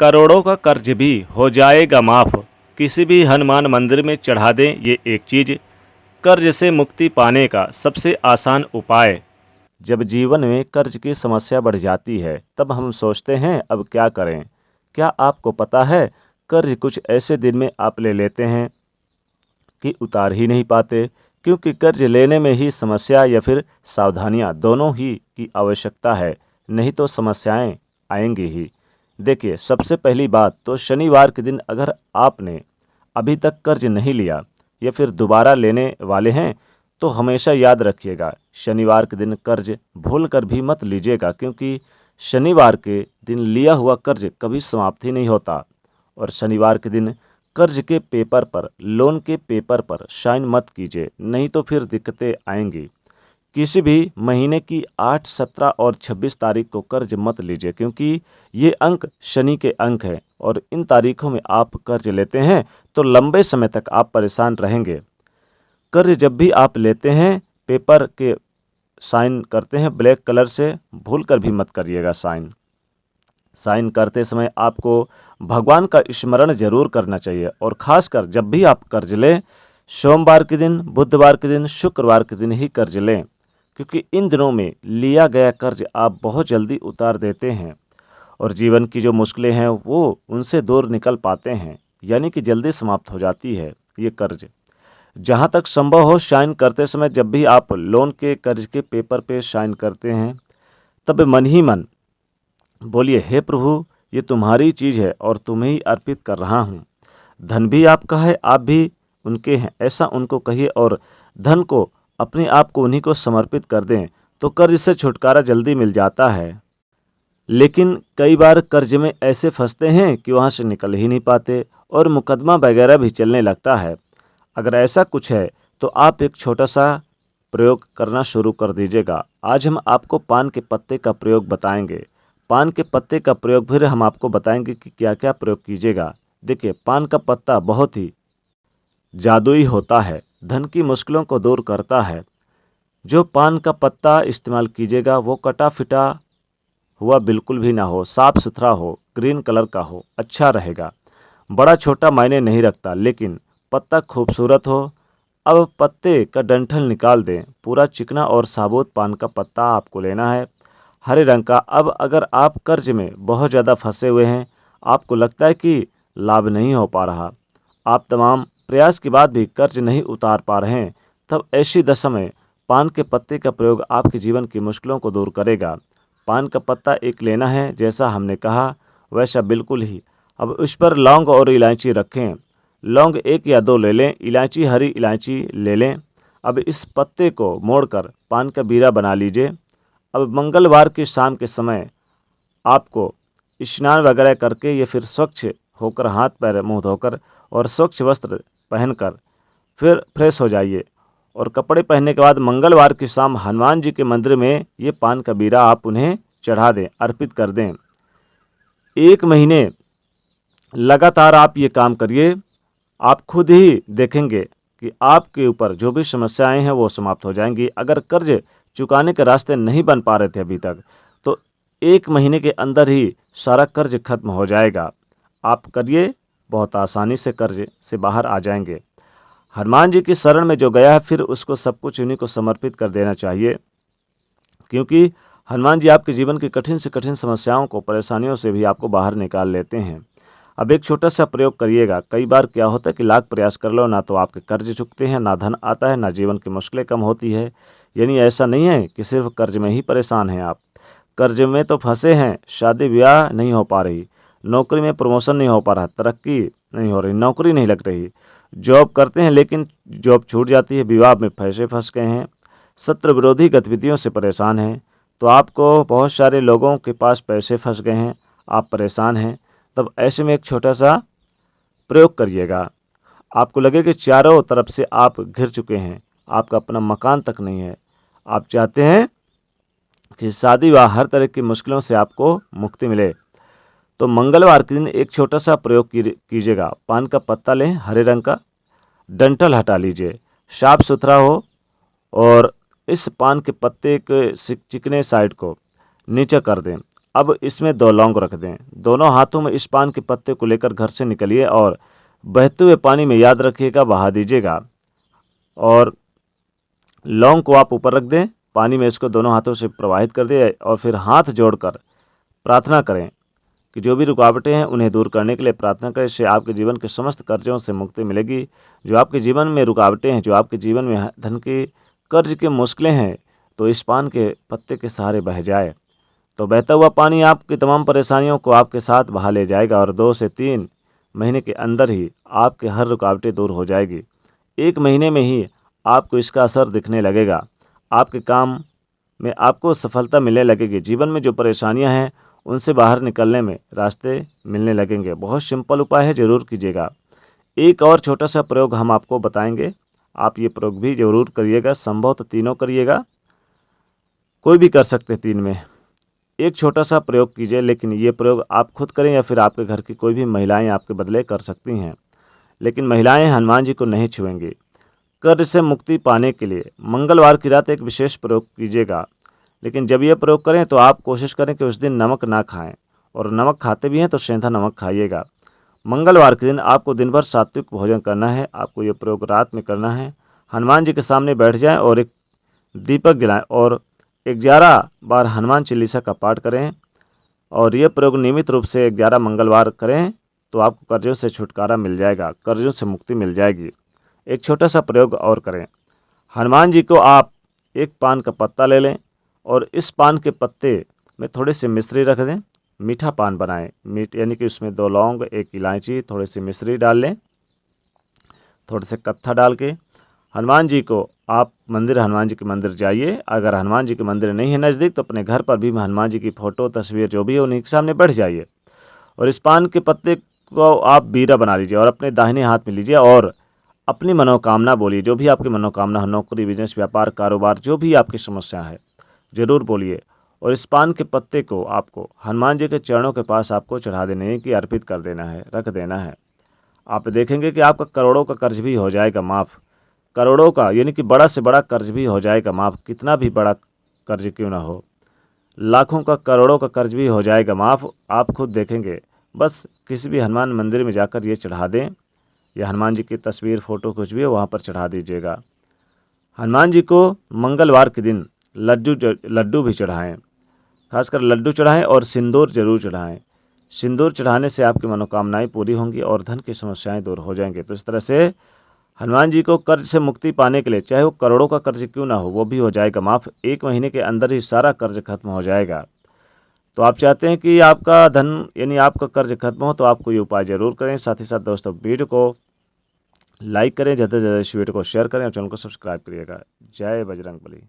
करोड़ों का कर्ज भी हो जाएगा माफ़। किसी भी हनुमान मंदिर में चढ़ा दें ये एक चीज़, कर्ज से मुक्ति पाने का सबसे आसान उपाय। जब जीवन में कर्ज की समस्या बढ़ जाती है तब हम सोचते हैं अब क्या करें। क्या आपको पता है, कर्ज कुछ ऐसे दिन में आप ले लेते हैं कि उतार ही नहीं पाते, क्योंकि कर्ज लेने में ही समस्या या फिर सावधानियां दोनों ही की आवश्यकता है, नहीं तो समस्याएं आएंगी ही। देखिए, सबसे पहली बात तो शनिवार के दिन अगर आपने अभी तक कर्ज नहीं लिया या फिर दोबारा लेने वाले हैं तो हमेशा याद रखिएगा, शनिवार के दिन कर्ज भूल कर भी मत लीजिएगा, क्योंकि शनिवार के दिन लिया हुआ कर्ज कभी समाप्त ही नहीं होता। और शनिवार के दिन कर्ज के पेपर पर, लोन के पेपर पर साइन मत कीजिए, नहीं तो फिर दिक्कतें आएंगी। किसी भी महीने की 8, 17 और 26 तारीख को कर्ज मत लीजिए, क्योंकि ये अंक शनि के अंक हैं और इन तारीखों में आप कर्ज लेते हैं तो लंबे समय तक आप परेशान रहेंगे। कर्ज जब भी आप लेते हैं, पेपर के साइन करते हैं ब्लैक कलर से, भूल कर भी मत करिएगा साइन। साइन करते समय आपको भगवान का स्मरण जरूर करना चाहिए, और खासकर जब भी आप कर्ज लें, सोमवार के दिन, बुधवार के दिन, शुक्रवार के दिन ही कर्ज लें, क्योंकि इन दिनों में लिया गया कर्ज आप बहुत जल्दी उतार देते हैं और जीवन की जो मुश्किलें हैं वो उनसे दूर निकल पाते हैं, यानी कि जल्दी समाप्त हो जाती है ये कर्ज। जहाँ तक संभव हो, साइन करते समय जब भी आप लोन के कर्ज के पेपर पे साइन करते हैं तब मन ही मन बोलिए, हे प्रभु, ये तुम्हारी चीज़ है और तुम्हें ही अर्पित कर रहा हूँ। धन भी आपका है, आप भी उनके हैं, ऐसा उनको कहिए और धन को, अपने आप को उन्हीं को समर्पित कर दें तो कर्ज से छुटकारा जल्दी मिल जाता है। लेकिन कई बार कर्ज में ऐसे फंसते हैं कि वहाँ से निकल ही नहीं पाते और मुकदमा वगैरह भी चलने लगता है। अगर ऐसा कुछ है तो आप एक छोटा सा प्रयोग करना शुरू कर दीजिएगा। आज हम आपको पान के पत्ते का प्रयोग बताएंगे। पान के पत्ते का प्रयोग फिर हम आपको बताएंगे कि क्या क्या प्रयोग कीजिएगा। देखिए, पान का पत्ता बहुत ही जादुई होता है, धन की मुश्किलों को दूर करता है। जो पान का पत्ता इस्तेमाल कीजिएगा वो कटा फिटा हुआ बिल्कुल भी ना हो, साफ सुथरा हो, ग्रीन कलर का हो, अच्छा रहेगा। बड़ा छोटा मायने नहीं रखता, लेकिन पत्ता खूबसूरत हो। अब पत्ते का डंठल निकाल दें, पूरा चिकना और साबुत पान का पत्ता आपको लेना है, हरे रंग का। अब अगर आप कर्ज में बहुत ज़्यादा फंसे हुए हैं, आपको लगता है कि लाभ नहीं हो पा रहा, आप तमाम प्रयास के बाद भी कर्ज नहीं उतार पा रहे हैं, तब ऐसी दशा में पान के पत्ते का प्रयोग आपके जीवन की मुश्किलों को दूर करेगा। पान का पत्ता एक लेना है, जैसा हमने कहा वैसा बिल्कुल ही। अब उस पर लौंग और इलायची रखें। लौंग 1 या 2 ले लें, इलायची, हरी इलायची ले लें। अब इस पत्ते को मोड़कर पान का बीरा बना लीजिए। अब मंगलवार की शाम के समय आपको स्नान वगैरह करके या फिर स्वच्छ होकर, हाथ पैर मुंह धोकर और स्वच्छ वस्त्र पहनकर फिर फ्रेश हो जाइए, और कपड़े पहनने के बाद मंगलवार की शाम हनुमान जी के मंदिर में ये पान का बीरा आप उन्हें चढ़ा दें, अर्पित कर दें। 1 महीने लगातार आप ये काम करिए, आप खुद ही देखेंगे कि आपके ऊपर जो भी समस्याएं हैं वो समाप्त हो जाएंगी। अगर कर्ज चुकाने के रास्ते नहीं बन पा रहे थे अभी तक, तो 1 महीने के अंदर ही सारा कर्ज खत्म हो जाएगा। आप करिए, बहुत आसानी से कर्ज से बाहर आ जाएंगे। हनुमान जी की शरण में जो गया है फिर उसको सब कुछ उन्हीं को समर्पित कर देना चाहिए, क्योंकि हनुमान जी आपके जीवन की कठिन से कठिन समस्याओं को, परेशानियों से भी आपको बाहर निकाल लेते हैं। अब एक छोटा सा प्रयोग करिएगा। कई बार क्या होता है कि लाख प्रयास कर लो, ना तो आपके कर्ज चुकते हैं, ना धन आता है, ना जीवन की मुश्किलें कम होती है। यानी ऐसा नहीं है कि सिर्फ कर्ज में ही परेशान हैं आप, कर्ज में तो फंसे हैं, शादी ब्याह नहीं हो पा रही, नौकरी में प्रमोशन नहीं हो पा रहा, तरक्की नहीं हो रही, नौकरी नहीं लग रही, जॉब करते हैं लेकिन जॉब छूट जाती है, विवाह में पैसे फंस गए हैं, शत्रु विरोधी गतिविधियों से परेशान हैं, तो आपको बहुत सारे लोगों के पास पैसे फंस गए हैं, आप परेशान हैं। तब ऐसे में एक छोटा सा प्रयोग करिएगा। आपको लगे कि चारों तरफ से आप घिर चुके हैं, आपका अपना मकान तक नहीं है, आप चाहते हैं कि शादी व हर तरह की मुश्किलों से आपको मुक्ति मिले, तो मंगलवार के दिन एक छोटा सा प्रयोग कीजिएगा। पान का पत्ता लें, हरे रंग का, डंठल हटा लीजिए, साफ सुथरा हो, और इस पान के पत्ते के चिकने साइड को नीचे कर दें। अब इसमें 2 लौंग रख दें। दोनों हाथों में इस पान के पत्ते को लेकर घर से निकलिए और बहते हुए पानी में, याद रखिएगा, बहा दीजिएगा। और लौंग को आप ऊपर रख दें पानी में, इसको दोनों हाथों से प्रवाहित कर दें और फिर हाथ जोड़कर प्रार्थना करें कि जो भी रुकावटें हैं उन्हें दूर करने के लिए प्रार्थना करें। इससे आपके जीवन के समस्त कर्जों से मुक्ति मिलेगी। जो आपके जीवन में रुकावटें हैं, जो आपके जीवन में धन के कर्ज की मुश्किलें हैं, तो इस पान के पत्ते के सहारे बह जाए तो बहता हुआ पानी आपकी तमाम परेशानियों को आपके साथ बहा ले जाएगा और 2 से 3 महीने के अंदर ही आपके हर रुकावटें दूर हो जाएगी। 1 महीने में ही आपको इसका असर दिखने लगेगा। आपके काम में आपको सफलता मिलने लगेगी। जीवन में जो परेशानियां हैं उनसे बाहर निकलने में रास्ते मिलने लगेंगे। बहुत सिंपल उपाय है, ज़रूर कीजिएगा। एक और छोटा सा प्रयोग हम आपको बताएंगे, आप ये प्रयोग भी ज़रूर करिएगा। संभव तो तीनों करिएगा, कोई भी कर सकते 3 में। एक छोटा सा प्रयोग कीजिए, लेकिन ये प्रयोग आप खुद करें या फिर आपके घर की कोई भी महिलाएं आपके बदले कर सकती हैं। लेकिन महिलाएं हनुमान जी को नहीं छुएंगी। कर्ज से मुक्ति पाने के लिए मंगलवार की रात एक विशेष प्रयोग कीजिएगा। लेकिन जब यह प्रयोग करें तो आप कोशिश करें कि उस दिन नमक ना खाएं, और नमक खाते भी हैं तो सेंधा नमक खाइएगा। मंगलवार के दिन आपको दिन भर सात्विक भोजन करना है। आपको ये प्रयोग रात में करना है। हनुमान जी के सामने बैठ जाएं और एक दीपक जलाएं और 11 बार हनुमान चालीसा का पाठ करें। और यह प्रयोग नियमित रूप से 11 मंगलवार करें तो आपको कर्जों से छुटकारा मिल जाएगा, कर्जों से मुक्ति मिल जाएगी। एक छोटा सा प्रयोग और करें। हनुमान जी को आप एक पान का पत्ता ले लें और इस पान के पत्ते में थोड़ी सी मिश्री रख दें। मीठा पान बनाएं, यानी कि उसमें 2 लौंग, 1 इलायची, थोड़ी सी मिश्री डाल लें, थोड़े से कत्था डाल के हनुमान जी को आप हनुमान जी के मंदिर जाइए। अगर हनुमान जी के मंदिर नहीं है नज़दीक तो अपने घर पर भी हनुमान जी की फ़ोटो, तस्वीर जो भी है उन्हीं के सामने बैठ जाइए और इस पान के पत्ते को आप बीरा बना लीजिए और अपने दाहिने हाथ में लीजिए और अपनी मनोकामना बोलिए। जो भी आपकी मनोकामना हो, नौकरी, बिजनेस, व्यापार, कारोबार, जो भी आपकी समस्या है ज़रूर बोलिए। और इस पान के पत्ते को आपको हनुमान जी के चरणों के पास आपको चढ़ा देना है कि अर्पित कर देना है, रख देना है। आप देखेंगे कि आपका करोड़ों का कर्ज भी हो जाएगा माफ़। करोड़ों का, यानी कि बड़ा से बड़ा कर्ज भी हो जाएगा माफ़। कितना भी बड़ा कर्ज क्यों ना हो, लाखों का, करोड़ों का कर्ज भी हो जाएगा माफ़। आप खुद देखेंगे। बस किसी भी हनुमान मंदिर में जाकर ये चढ़ा दें, या हनुमान जी की तस्वीर, फ़ोटो कुछ भी है वहाँ पर चढ़ा दीजिएगा। हनुमान जी को मंगलवार के दिन लड्डू भी चढ़ाएँ, खासकर लड्डू चढ़ाएँ और सिंदूर जरूर चढ़ाएँ। सिंदूर चढ़ाने से आपकी मनोकामनाएं पूरी होंगी और धन की समस्याएं दूर हो जाएंगे। तो इस तरह से हनुमान जी को कर्ज से मुक्ति पाने के लिए, चाहे वो करोड़ों का कर्ज क्यों ना हो, वो भी हो जाएगा माफ़। 1 महीने के अंदर ही सारा कर्ज खत्म हो जाएगा। तो आप चाहते हैं कि आपका धन, यानी आपका कर्ज खत्म हो, तो आपको ये उपाय ज़रूर करें। साथ ही साथ दोस्तों, वीडियो को लाइक करें, ज़्यादा से ज़्यादा इस वीडियो को शेयर करें और चैनल को सब्सक्राइब करिएगा। जय बजरंगबली।